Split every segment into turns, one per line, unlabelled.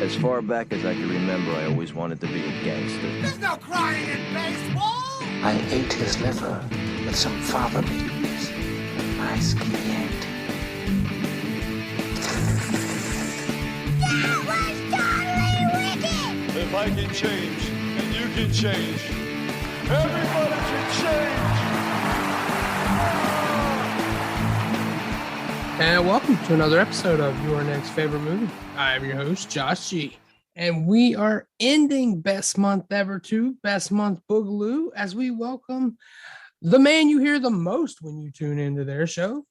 As far back as I can remember, I always wanted to be a gangster.
There's no crying in baseball!
I ate his liver with some fava beans. A nice cliente.
That was totally wicked!
If I can change, and you can change, everybody can change!
And welcome to another episode of Your Next Favorite Movie. I'm your host, Josh G. And we are ending Best Month Ever 2, Best Month Boogaloo, as we welcome the man you hear the most when you tune into their show.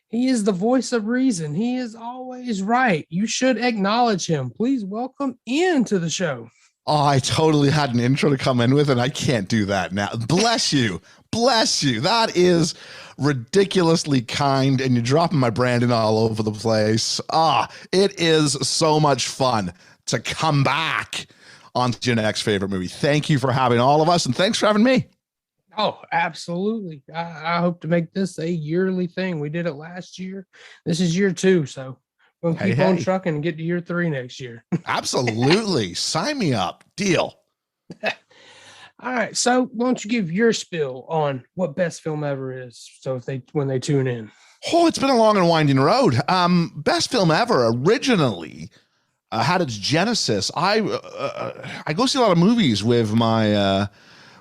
He is the voice of reason. He is always right. You should acknowledge him. Please welcome Ian to the show.
Oh, I totally had an intro to come in with, and I can't do that now. Bless you. Bless you. That is ridiculously kind, and you're dropping my branding all over the place. It is so much fun to come back on your next favorite movie. Thank you for having all of us, and thanks for having me.
Oh, absolutely. I hope to make this a yearly thing. We did it last year. This is year 2, so we'll keep on trucking and get to year 3 next year.
Absolutely. Sign me up. Deal.
All right. So why don't you give your spiel on what best film ever is? So when they tune in.
Oh, it's been a long and winding road. Best film ever originally had its genesis. I go see a lot of movies with my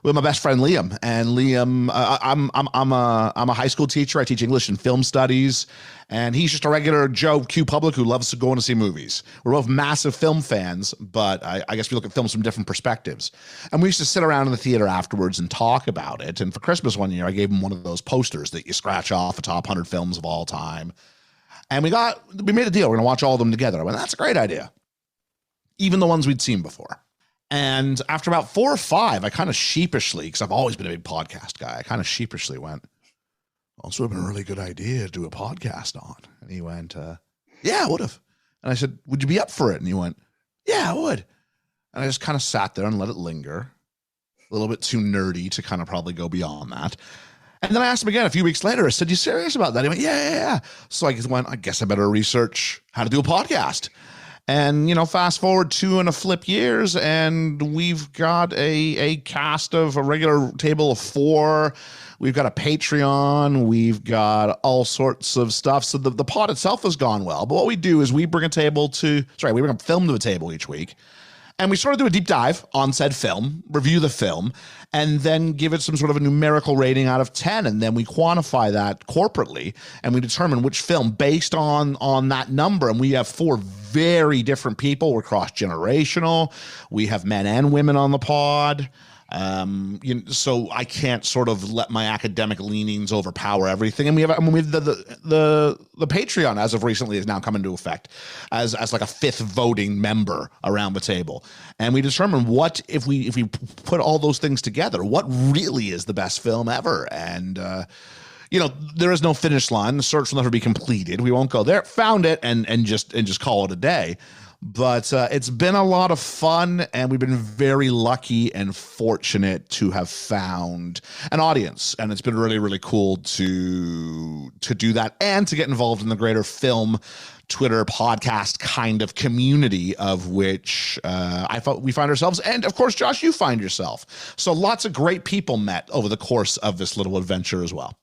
best friend Liam, and Liam, I'm a high school teacher. I teach English and film studies, and he's just a regular Joe Q public who loves to go and see movies. We're both massive film fans, but I guess we look at films from different perspectives. And we used to sit around in the theater afterwards and talk about it. And for Christmas one year, I gave him one of those posters that you scratch off the top 100 films of all time. And we made a deal. We're gonna watch all of them together. I went, that's a great idea. Even the ones we'd seen before. And after about 4 or 5, I kind of sheepishly, because I've always been a big podcast guy, I kind of sheepishly went, well, this would have been a really good idea to do a podcast on. And he went, yeah, I would have. And I said, would you be up for it? And he went, yeah, I would. And I just kind of sat there and let it linger. A little bit too nerdy to kind of probably go beyond that. And then I asked him again a few weeks later. I said, you serious about that? He went, yeah. So I went, I guess I better research how to do a podcast. And, fast forward 2 and a flip years, and we've got a cast of a regular table of 4. We've got a Patreon. We've got all sorts of stuff. So the pod itself has gone well. But what we do is we bring a film to the table each week. And we sort of do a deep dive on said film, review the film, and then give it some sort of a numerical rating out of 10. And then we quantify that corporately, and we determine which film based on that number. And we have 4 very different people. We're cross-generational. We have men and women on the pod. So I can't sort of let my academic leanings overpower everything. And we have the Patreon as of recently has now come into effect as like a 5th voting member around the table. And we determine what, if we put all those things together, what really is the best film ever. And, there is no finish line. The search will never be completed. We won't go there. Found it and just call it a day. But it's been a lot of fun, and we've been very lucky and fortunate to have found an audience. And it's been really, really cool to do that and to get involved in the greater film Twitter podcast kind of community of which we find ourselves. And of course, Josh, you find yourself. So lots of great people met over the course of this little adventure as well.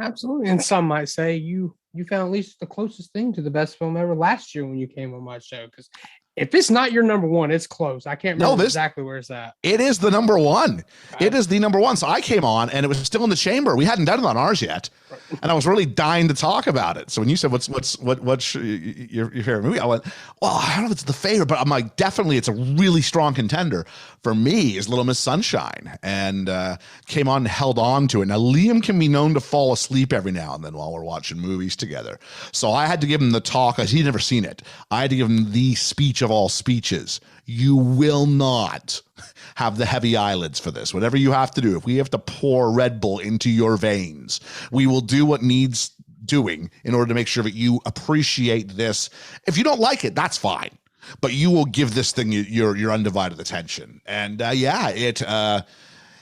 Absolutely. And some might say you found at least the closest thing to the best film ever last year when you came on my show. Because if it's not your number 1, it's close. I can't remember exactly where it's at.
It is the number 1. It is the number 1. So I came on and it was still in the chamber. We hadn't done it on ours yet. And I was really dying to talk about it. So when you said, what's your favorite movie? I went, well, I don't know if it's the favorite, but I'm like, definitely it's a really strong contender for me is Little Miss Sunshine, and came on and held on to it. Now, Liam can be known to fall asleep every now and then while we're watching movies together. So I had to give him the talk, as he'd never seen it. I had to give him the speech of all speeches. You will not have the heavy eyelids for this. Whatever you have to do, if we have to pour Red Bull into your veins, we will do what needs doing in order to make sure that you appreciate this. If you don't like it, that's fine. But you will give this thing your undivided attention. And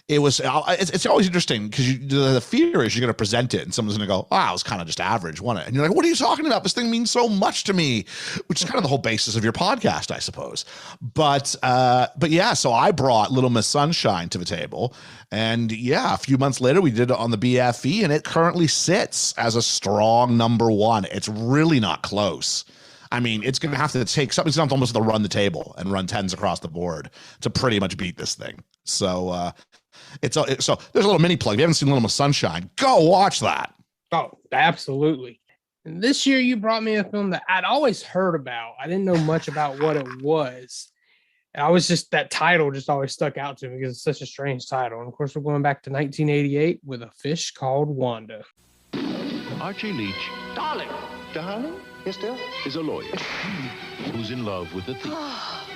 it was, it's always interesting because the fear is you're going to present it and someone's going to go, it was kind of just average, wasn't it? And you're like, what are you talking about? This thing means so much to me, which is kind of the whole basis of your podcast, I suppose. But yeah, so I brought Little Miss Sunshine to the table, and yeah, a few months later we did it on the BFE, and it currently sits as a strong number one. It's really not close. I mean, it's going to have to take something's going to almost have to run the table and run 10s across the board to pretty much beat this thing. So so there's a little mini plug. If you haven't seen Little Miss Sunshine, go watch that.
Oh, absolutely. And this year you brought me a film that I'd always heard about. I didn't know much about what it was. That title just always stuck out to me because it's such a strange title. And of course, we're going back to 1988 with A Fish Called Wanda.
Archie Leach. Darling. Darling? Yes, dear? Is a lawyer who's in love with a thief,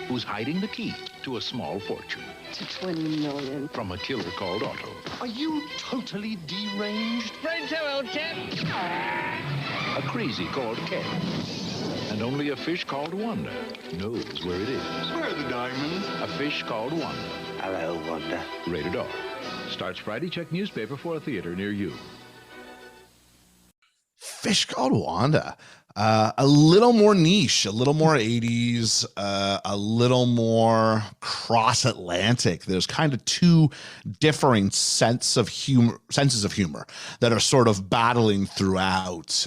who's hiding the key to a small fortune.
To 20 million.
From a killer called Otto.
Are you totally deranged?
Friend to old chap.
A crazy called Ken. And only a fish called Wanda knows where it is.
Where are the diamonds?
A Fish Called Wanda.
Hello, Wanda.
Rated R. Starts Friday. Check newspaper for a theater near you.
Fish Called Wanda. A little more niche, a little more 80s, a little more cross-Atlantic. There's kind of two differing senses of humor that are sort of battling throughout.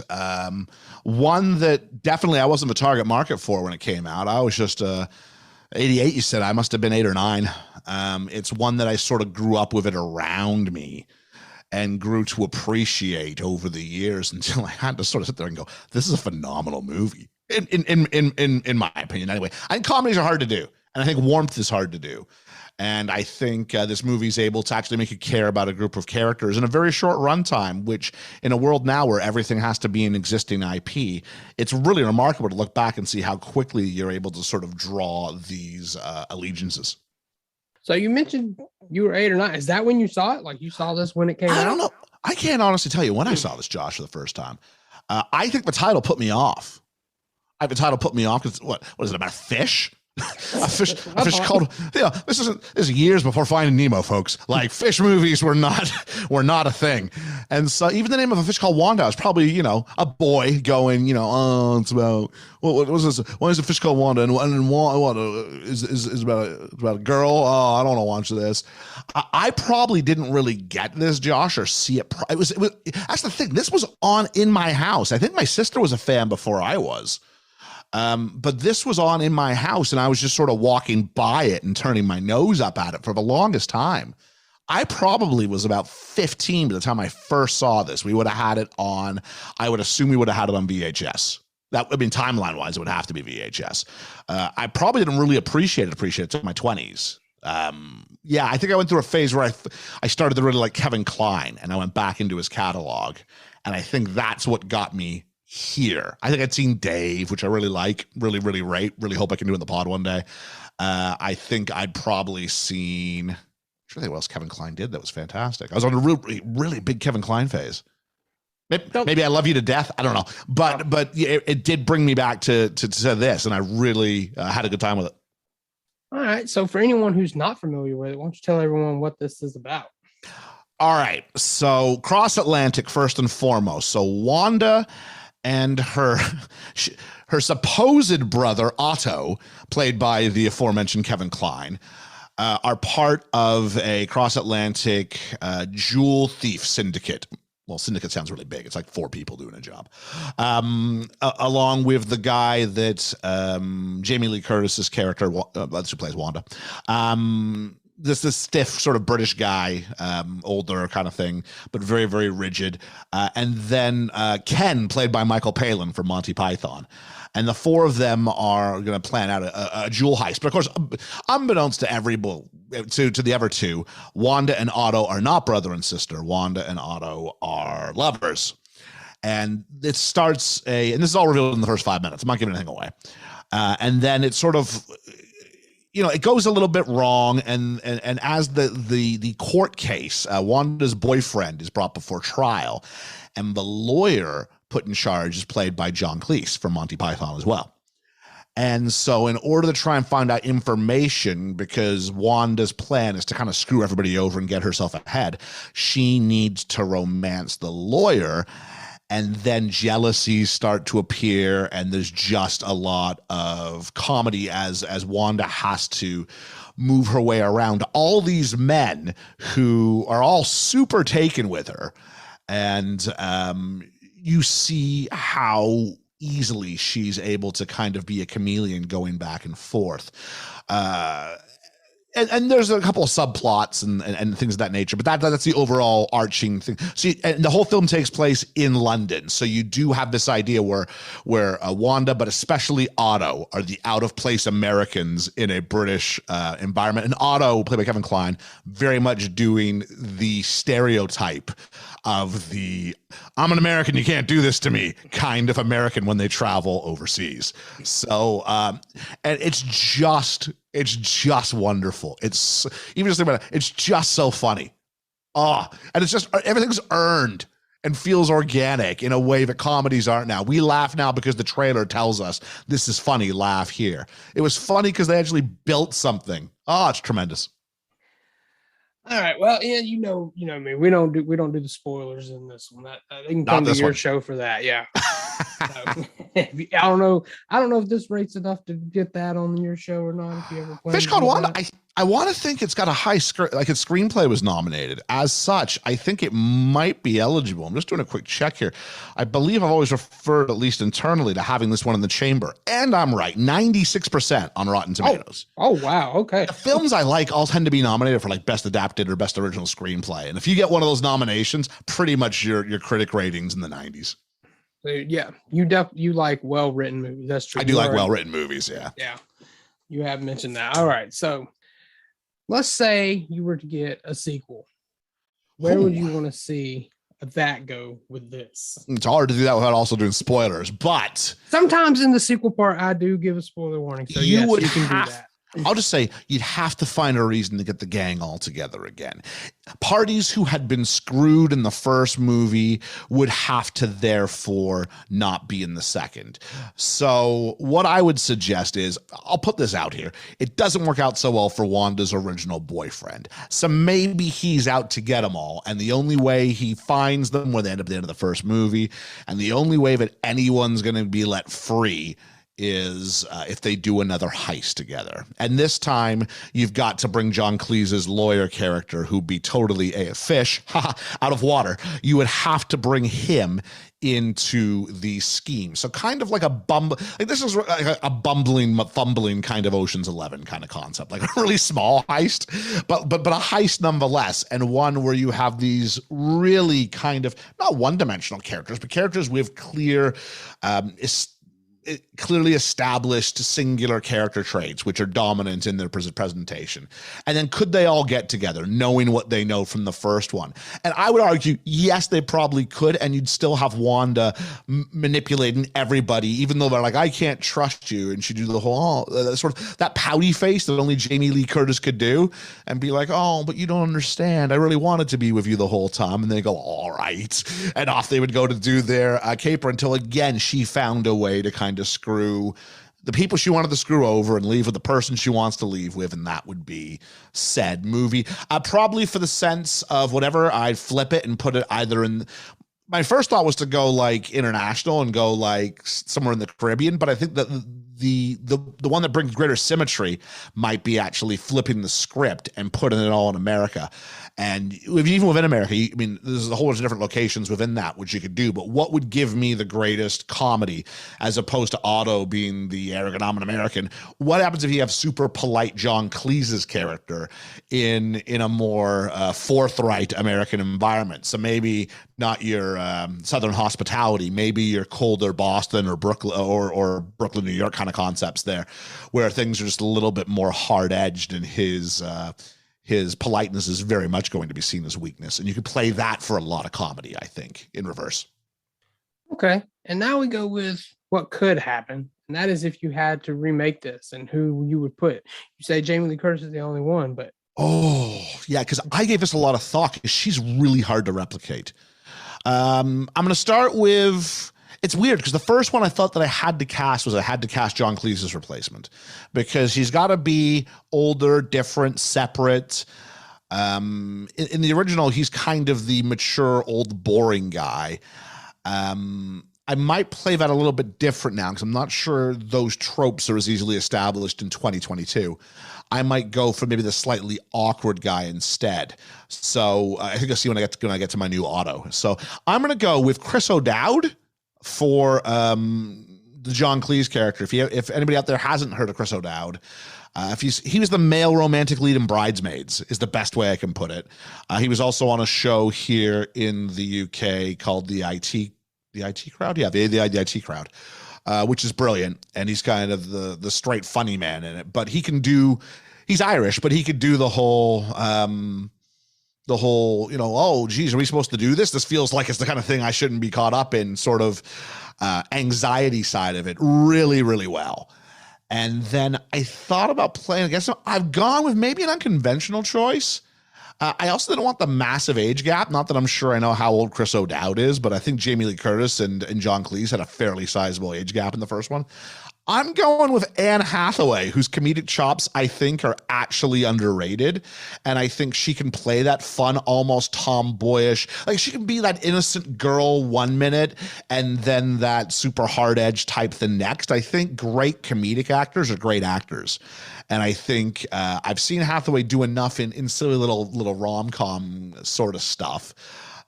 One that definitely I wasn't the target market for when it came out. I was just 88, you said. I must have been 8 or 9. It's one that I sort of grew up with it around me and grew to appreciate over the years until I had to sort of sit there and go, this is a phenomenal movie. In my opinion, anyway. I think comedies are hard to do, and I think warmth is hard to do. And I think this movie is able to actually make you care about a group of characters in a very short runtime, which in a world now where everything has to be an existing IP, it's really remarkable to look back and see how quickly you're able to sort of draw these allegiances.
So you mentioned you were 8 or 9. Is that when you saw it? Like you saw this when it came out?
I don't know. I can't honestly tell you when I saw this, Josh, for the first time. I think the title put me off. The title put me off because what is it about fish? a fish called, this is years before Finding Nemo, folks. Like fish movies were not a thing. And so even the name of A Fish Called Wanda was probably, a boy going, it's about, what was this? Why is A Fish Called Wanda? And Wanda is about a girl. Oh, I don't want to watch this. I probably didn't really get this, Josh, or see it. It was that's the thing. This was on in my house. I think my sister was a fan before I was. But this was on in my house, and I was just sort of walking by it and turning my nose up at it for the longest time. I probably was about 15 by the time I first saw this. We would have had it on, I would assume we would have had it on VHS. Timeline-wise, it would have to be VHS. I probably didn't really appreciate it until my 20s. I think I went through a phase where I started to really like Kevin Kline, and I went back into his catalog, and I think that's what got me here. I think I'd seen Dave, which I really like, really rate, really hope I can do in the pod one day. I think I'd probably seen, I'm trying to think what else Kevin Kline did that was fantastic. I was on a really big Kevin Kline phase. Maybe I Love You to Death. I don't know, but it did bring me back to this, and I really had a good time with it.
All right. So for anyone who's not familiar with it, why don't you tell everyone what this is about?
All right. So cross-Atlantic first and foremost. So Wanda and her supposed brother, Otto, played by the aforementioned Kevin Kline, are part of a cross-Atlantic jewel thief syndicate. Well, syndicate sounds really big. It's like 4 people doing a job. Along with the guy that Jamie Lee Curtis's character, who plays Wanda, this stiff sort of British guy, older kind of thing, but very, very rigid. And then Ken, played by Michael Palin from Monty Python. And the 4 of them are going to plan out a jewel heist. But of course, unbeknownst to to the other 2, Wanda and Otto are not brother and sister. Wanda and Otto are lovers. And it starts and this is all revealed in the first 5 minutes. I'm not giving anything away. And then it sort of, it goes a little bit wrong, and as the court case, Wanda's boyfriend is brought before trial, and the lawyer put in charge is played by John Cleese from Monty Python as well. And so in order to try and find out information, because Wanda's plan is to kind of screw everybody over and get herself ahead, she needs to romance the lawyer. And then jealousies start to appear, and there's just a lot of comedy as Wanda has to move her way around all these men who are all super taken with her. And you see how easily she's able to kind of be a chameleon going back and forth. And there's a couple of subplots and things of that nature, but that's the overall arching thing. See, and the whole film takes place in London, so you do have this idea where Wanda, but especially Otto, are the out of place Americans in a British environment. And Otto, played by Kevin Kline, very much doing the stereotype of the "I'm an American, you can't do this to me" kind of American when they travel overseas. So, and it's just wonderful. It's even just think about it, it's just so funny. And it's just everything's earned and feels organic in a way that comedies aren't now. We laugh now because the trailer tells us this is funny, laugh here. It was funny because they actually built something. It's tremendous.
All right. Well, yeah, you know me. We don't do the spoilers in this one. They can come to your show for that. Yeah. So, I don't know if this rates enough to get that on your show or not. If you ever plan
Fish Called Wanda, I want to think it's got a high like its screenplay was nominated. As such, I think it might be eligible. I'm just doing a quick check here. I believe I've always referred, at least internally, to having this one in the chamber. And I'm right, 96% on Rotten Tomatoes.
Oh wow, okay.
The films I like all tend to be nominated for like Best Adapted or Best Original Screenplay. And if you get one of those nominations, pretty much your critic ratings in the 90s.
So, yeah, you like well-written movies. That's true.
I do like well-written movies, yeah.
Yeah, you have mentioned that. All right, so let's say you were to get a sequel. Where would you want to see that go with this?
It's hard to do that without also doing spoilers, but
sometimes in the sequel part, I do give a spoiler warning. So you can do that.
I'll just say you'd have to find a reason to get the gang all together again. Parties who had been screwed in the first movie would have to therefore not be in the second. So what I would suggest is, I'll put this out here. It doesn't work out so well for Wanda's original boyfriend. So maybe he's out to get them all. And the only way he finds them, where they end up at the end of the first movie, and the only way that anyone's going to be let free is if they do another heist together. And this time you've got to bring John Cleese's lawyer character, who'd be totally a fish out of water. You would have to bring him into the scheme. So kind of like this is like a bumbling, fumbling kind of Ocean's 11 kind of concept, like a really small heist, but a heist nonetheless, and one where you have these really kind of not one-dimensional characters, but characters with clearly established singular character traits, which are dominant in their presentation. And then could they all get together knowing what they know from the first one? And I would argue, yes, they probably could. And you'd still have Wanda manipulating everybody, even though they're like, I can't trust you. And she'd do the whole, sort of that pouty face that only Jamie Lee Curtis could do, and be like, oh, but you don't understand. I really wanted to be with you the whole time. And they go, all right. And off they would go to do their caper until again, she found a way to kind of screw the people she wanted to screw over and leave with the person she wants to leave with, and that would be said movie. Probably for the sense of whatever, I'd flip it and put it either in. My first thought was to go like international and go like somewhere in the Caribbean, but I think that the one that brings greater symmetry might be actually flipping the script and putting it all in America. And even within America, I mean, there's a whole bunch of different locations within that which you could do, but what would give me the greatest comedy as opposed to Otto being the arrogant, I'm an American? What happens if you have super polite John Cleese's character in a more forthright American environment? So maybe not your Southern hospitality, maybe your colder Boston or Brooklyn or Brooklyn, New York kind of concepts there, where things are just a little bit more hard edged, and his politeness is very much going to be seen as weakness. And you could play that for a lot of comedy, I think, in reverse.
Okay. And now we go with what could happen. And that is if you had to remake this and who you would put. You say Jamie Lee Curtis is the only one, but.
Oh, yeah, because I gave this a lot of thought because she's really hard to replicate. I'm going to start with, it's weird because the first one I thought that I had to cast John Cleese's replacement because he's got to be older, different, separate. In the original, he's kind of the mature, old, boring guy. I might play that a little bit different now because I'm not sure those tropes are as easily established in 2022. I might go for maybe the slightly awkward guy instead. So I think I'll see when I get to my new auto. So I'm going to go with Chris O'Dowd for the John Cleese character. If anybody out there hasn't heard of Chris O'Dowd, he was the male romantic lead in Bridesmaids is the best way I can put it. He was also on a show here in the UK called the IT Crowd. Yeah, the IT Crowd, which is brilliant. And he's kind of the straight funny man in it, but he's Irish, but he could do the whole, oh geez, are we supposed to do this? This feels like it's the kind of thing I shouldn't be caught up in, sort of anxiety side of it really, really well. And then I thought about playing against him. I've gone with maybe an unconventional choice. I also didn't want the massive age gap. Not that I'm sure I know how old Chris O'Dowd is, but I think Jamie Lee Curtis and John Cleese had a fairly sizable age gap in the first one. I'm going with Anne Hathaway, whose comedic chops I think are actually underrated. And I think she can play that fun, almost tomboyish. Like she can be that innocent girl 1 minute and then that super hard edge type the next. I think great comedic actors are great actors. And I think I've seen Hathaway do enough in silly little rom-com sort of stuff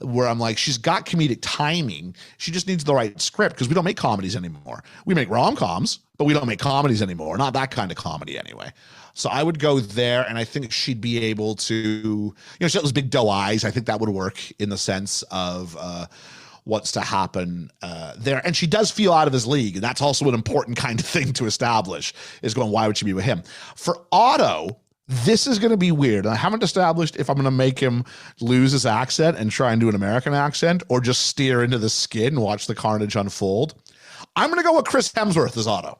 where I'm like, she's got comedic timing. She just needs the right script because we don't make comedies anymore. We make rom-coms, but we don't make comedies anymore. Not that kind of comedy anyway. So I would go there, and I think she'd be able to, she got those big doe eyes. I think that would work in the sense of what's to happen there. And she does feel out of his league. And that's also an important kind of thing to establish is going, why would she be with him? For Otto, this is going to be weird. I haven't established if I'm going to make him lose his accent and try and do an American accent or just steer into the skid and watch the carnage unfold. I'm going to go with Chris Hemsworth as Otto.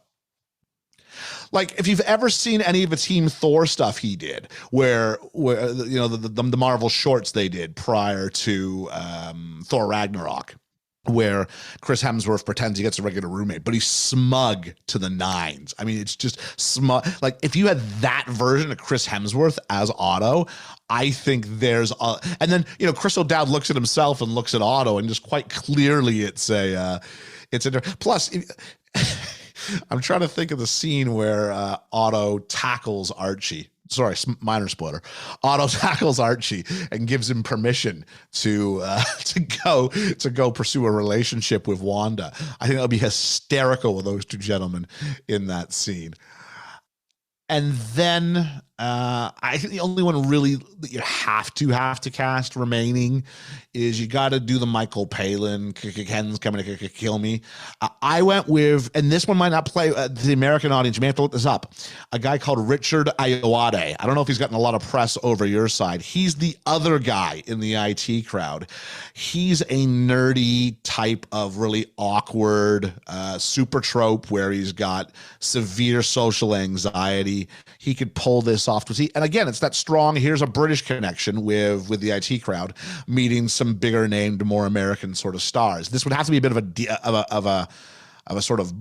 Like, if you've ever seen any of the Team Thor stuff he did, where the Marvel shorts they did prior to Thor Ragnarok, where Chris Hemsworth pretends he gets a regular roommate, but he's smug to the nines. I mean, it's just smug. Like, if you had that version of Chris Hemsworth as Otto, I think there's a, and then, Chris O'Dowd looks at himself and looks at Otto and just quite clearly it's a plus, I'm trying to think of the scene where Otto tackles Archie. Sorry, minor spoiler. Otto tackles Archie and gives him permission to go pursue a relationship with Wanda. I think that'll be hysterical with those two gentlemen in that scene. And then I think the only one really that you have to cast remaining is you got to do the Michael Palin, Ken's coming to kill me. I went with, and this one might not play the American audience. You may have to look this up. A guy called Richard Ayoade. I don't know if he's gotten a lot of press over your side. He's the other guy in the IT crowd. He's a nerdy type of really awkward super trope where he's got severe social anxiety. He could pull this off. And again, it's that strong, here's a British connection with the IT crowd meeting some bigger named, more American sort of stars. This would have to be a bit of a sort of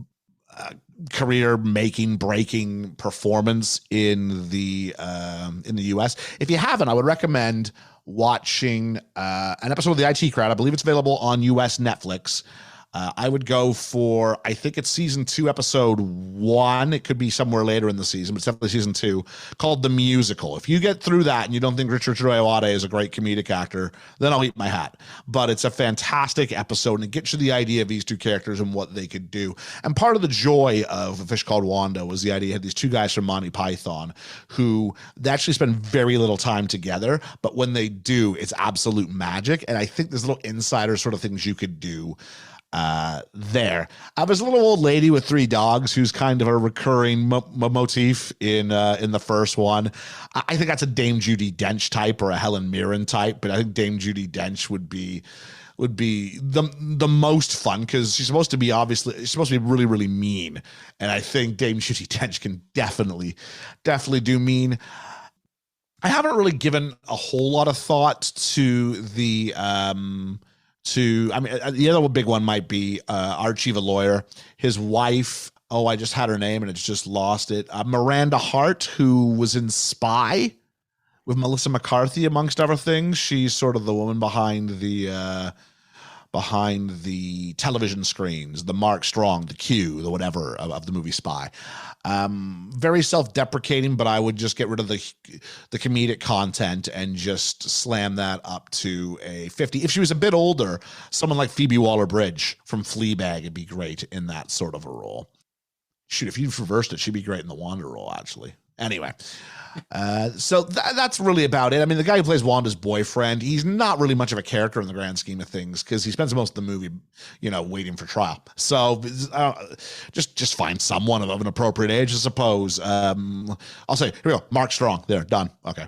career breaking performance in the US. If you haven't, I would recommend watching an episode of the IT crowd. I believe it's available on US Netflix. I would go for, I think it's season 2, episode 1. It could be somewhere later in the season, but it's definitely season 2, called The Musical. If you get through that and you don't think Richard Ayoade is a great comedic actor, then I'll eat my hat. But it's a fantastic episode, and it gets you the idea of these two characters and what they could do. And part of the joy of A Fish Called Wanda was the idea you had these two guys from Monty Python who they actually spend very little time together, but when they do, it's absolute magic. And I think there's little insider sort of things you could do there. There's a little old lady with 3 dogs who's kind of a recurring motif in the first one. I think that's a Dame Judi Dench type or a Helen Mirren type, but I think Dame Judi Dench would be the most fun because she's supposed to be really, really mean. And I think Dame Judi Dench can definitely do mean. I haven't really given a whole lot of thought to the The other big one might be Archie the lawyer, his wife. Oh, I just had her name and it's just lost it. Miranda Hart, who was in Spy with Melissa McCarthy, amongst other things. She's sort of the woman behind the television screens, the Mark Strong, the Q, the whatever of the movie Spy. Very self-deprecating, but I would just get rid of the comedic content and just slam that up to a 50. If she was a bit older, someone like Phoebe Waller-Bridge from Fleabag would be great in that sort of a role. Shoot, if you reversed it, she'd be great in the Wanda role, actually. Anyway, so that's really about it. I mean, the guy who plays Wanda's boyfriend, he's not really much of a character in the grand scheme of things because he spends most of the movie, waiting for trial. So just find someone of an appropriate age, I suppose. I'll say, here we go, Mark Strong. There, done. Okay.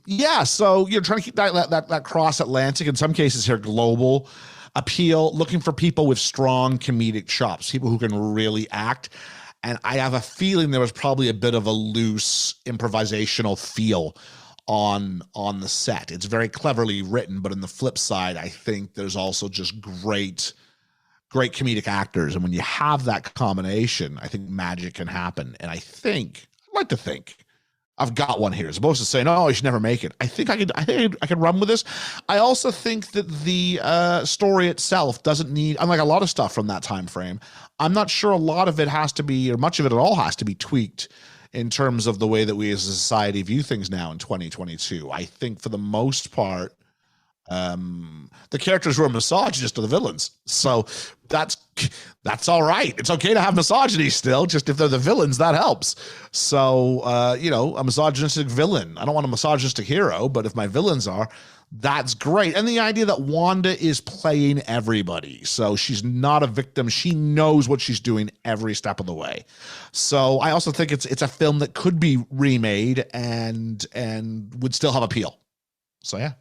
Yeah, so you're trying to keep that cross-Atlantic, in some cases here, global appeal, looking for people with strong comedic chops, people who can really act. And I have a feeling there was probably a bit of a loose improvisational feel on the set. It's very cleverly written, but on the flip side, I think there's also just great comedic actors. And when you have that combination, I think magic can happen. And I'd like to think I've got one here, as opposed to saying, "Oh, you should never make it." I think I could run with this. I also think that the story itself doesn't need, unlike a lot of stuff from that time frame, I'm not sure a lot of it has to be, or much of it at all has to be tweaked in terms of the way that we as a society view things now in 2022. I think for the most part, the characters who are misogynist are the villains. So that's all right. It's okay to have misogyny still, just if they're the villains, that helps. So, a misogynistic villain. I don't want a misogynistic hero, but if my villains are, that's great. And the idea that Wanda is playing everybody. So she's not a victim. She knows what she's doing every step of the way. So I also think it's a film that could be remade and would still have appeal. So, yeah.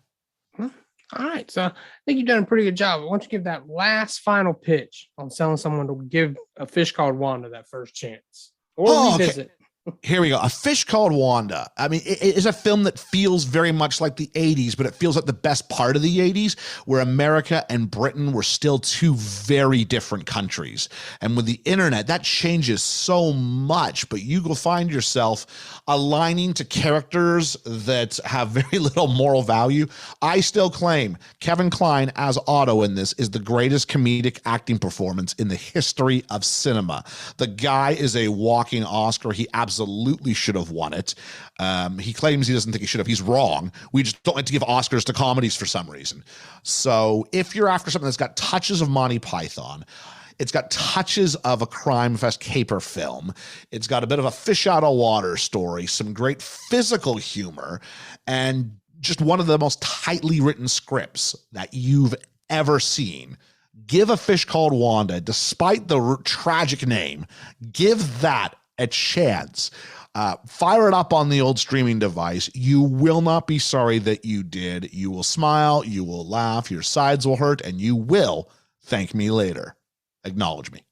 All right, so I think you've done a pretty good job. Why don't you give that last final pitch on selling someone to give A Fish Called Wanda that first chance, or revisit?
Okay. Here we go. A Fish Called Wanda. I mean, it is a film that feels very much like the 80s, but it feels like the best part of the 80s, where America and Britain were still two very different countries. And with the internet, that changes so much, but you will find yourself aligning to characters that have very little moral value. I still claim Kevin Kline as Otto in this is the greatest comedic acting performance in the history of cinema. The guy is a walking Oscar. He absolutely should have won it. He claims he doesn't think he should have. He's wrong. We just don't like to give Oscars to comedies for some reason. So if you're after something that's got touches of Monty Python, it's got touches of a crime fest caper film, it's got a bit of a fish out of water story, some great physical humor, and just one of the most tightly written scripts that you've ever seen. Give A Fish Called Wanda, despite the tragic name, give that a chance. Fire it up on the old streaming device. You will not be sorry that you did. You will smile, you will laugh, your sides will hurt, and you will thank me later. Acknowledge me.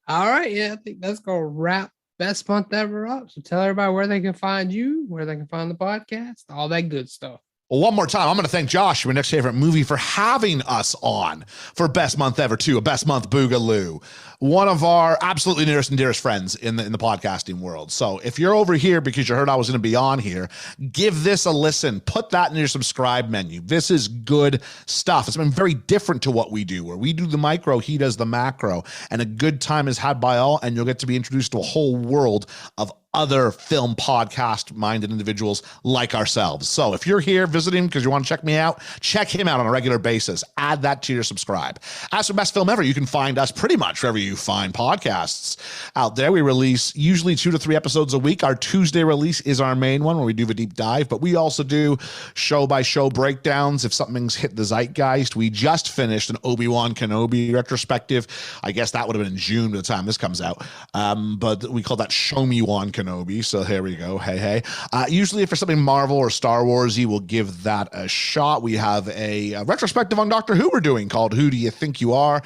All right, yeah, I think that's going to wrap Best Month Ever up. So tell everybody where they can find you, where they can find the podcast, all that good stuff.
Well, one more time, I'm going to thank Josh, your next favorite movie, for having us on for Best Month Ever 2, a Best Month Boogaloo, one of our absolutely nearest and dearest friends in the podcasting world. So if you're over here because you heard I was going to be on here, give this a listen. Put that in your subscribe menu. This is good stuff. It's been very different to what we do, where we do the micro, he does the macro, and a good time is had by all, and you'll get to be introduced to a whole world of other film podcast minded individuals like ourselves. So if you're here visiting because you want to check me out, check him out on a regular basis. Add that to your subscribe. As for Best Film Ever, you can find us pretty much wherever you find podcasts out there. We release usually 2 to 3 episodes a week. Our Tuesday release is our main one where we do a deep dive, but we also do show by show breakdowns if something's hit the zeitgeist. We just finished an Obi-Wan Kenobi retrospective. I guess that would have been in June by the time this comes out. But we call that Show Me Wan Kenobi. So here we go. Hey. Usually if there's something Marvel or Star Wars-y, we'll give that a shot. We have a retrospective on Doctor Who we're doing called Who Do You Think You Are?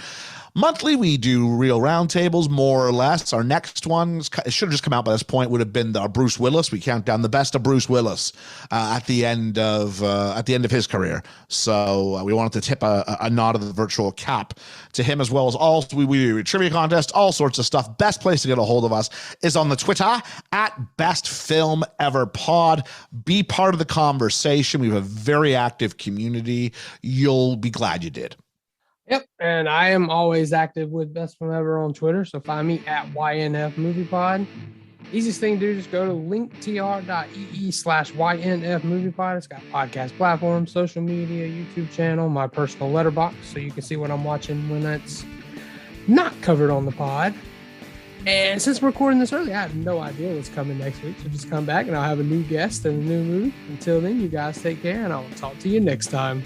Monthly, we do real roundtables, more or less. Our next one, it should have just come out by this point, would have been our Bruce Willis. We count down the best of Bruce Willis at the end of his career. So we wanted to tip a nod of the virtual cap to him, as well as all we do a trivia contest, all sorts of stuff. Best place to get a hold of us is on the Twitter at Best Film Ever Pod. Be part of the conversation. We have a very active community. You'll be glad you did.
Yep, and I am always active with Best Film Ever on Twitter, so find me at ynfmoviepod. Easiest thing to do, just go to linktr.ee/ynfmoviepod. It's got podcast platforms, social media, YouTube channel, my personal letterbox, so you can see what I'm watching when it's not covered on the pod. And since we're recording this early, I have no idea what's coming next week, so just come back and I'll have a new guest and a new movie. Until then, you guys take care, and I'll talk to you next time.